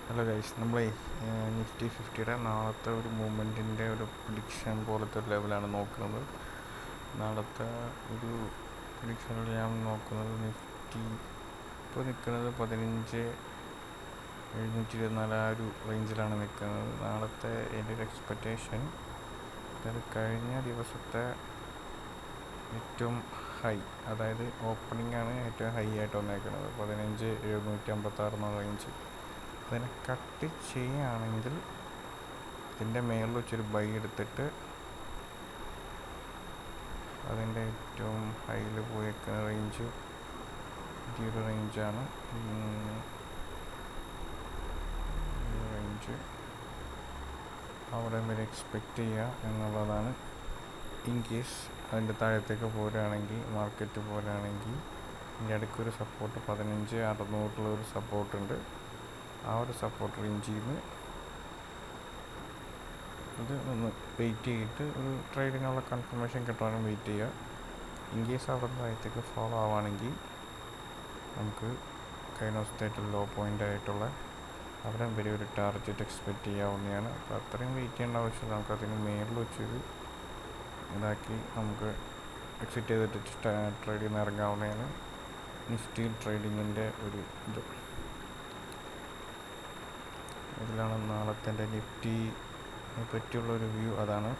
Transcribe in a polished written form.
Hello guys, നമ്മളെ Nifty 50യുടെ നാളത്തെ ഒരു മൂവ്മെൻറ്റിൻ്റെ ഒരു പ്രിഡിക്ഷൻ പോലത്തെ ഒരു ലെവലാണ് നോക്കുന്നത്. നാളത്തെ ഒരു പ്രിഡിക്ഷനിൽ ഞാൻ നോക്കുന്നത് നിഫ്റ്റി ഇപ്പോൾ നിൽക്കുന്നത് 15,724 ആ ഒരു റേഞ്ചിലാണ് നിൽക്കുന്നത്. നാളത്തെ എൻ്റെ ഒരു എക്സ്പെക്റ്റേഷൻ, അതായത് കഴിഞ്ഞ ദിവസത്തെ ഏറ്റവും ഹൈ, അതായത് ഓപ്പണിംഗ് ആണ് ഏറ്റവും ഹൈ ആയിട്ട് വന്നേക്കുന്നത് 15,756 എന്ന റേഞ്ച്. അതിനെ കട്ട് ചെയ്യുകയാണെങ്കിൽ ഇതിൻ്റെ മേളിൽ വെച്ചൊരു ബൈ എടുത്തിട്ട് അതിൻ്റെ ഏറ്റവും ഹൈയിൽ പോയേക്കുന്ന റേഞ്ച് ഈ ഒരു റേഞ്ചാണ്. റേഞ്ച് അവിടെ വരെ എക്സ്പെക്റ്റ് ചെയ്യുക എന്നുള്ളതാണ്. ഇൻ കേസ് അതിൻ്റെ താഴത്തേക്ക് പോരുകയാണെങ്കിൽ, മാർക്കറ്റ് പോരുകയാണെങ്കിൽ ഇതിൻ്റെ ഇടയ്ക്കൊരു സപ്പോർട്ട് 15,600 ഒരു സപ്പോർട്ടുണ്ട്. ആ ഒരു സപ്പോർട്ട് റേഞ്ചിൽ നിന്ന് ഇത് ഒന്ന് വെയിറ്റ് ചെയ്തിട്ട് ഒരു ട്രേഡിനുള്ള കൺഫർമേഷൻ കിട്ടാനും വെയിറ്റ് ചെയ്യുക. ഇൻ കേസ് അവിടെ നിന്ന് താഴത്തേക്ക് ഫോളോ ആവുകയാണെങ്കിൽ നമുക്ക് കഴിഞ്ഞ ദിവസത്തെ ലോ പോയിൻ്റ് ആയിട്ടുള്ള അവിടെ വരെ ഒരു ടാർഗറ്റ് എക്സ്പെക്റ്റ് ചെയ്യാവുന്നതാണ്. അപ്പോൾ അത്രയും വെയിറ്റ് ചെയ്യേണ്ട ആവശ്യമില്ല. നമുക്ക് അതിന് മേളിൽ വെച്ചൊരു ഇതാക്കി നമുക്ക് എക്സിറ്റ് ചെയ്തിട്ട് ട്രേഡ് ചെയ്യുന്ന ഇറങ്ങാവുന്നതാണ്. നിഫ്റ്റി ട്രേഡിങ്ങിൻ്റെ ഒരു ഇത് ഇതിലാണ് നാളത്തെ എൻ്റെ നിഫ്റ്റിയെ പറ്റിയുള്ളൊരു വ്യൂ. അതാണ്.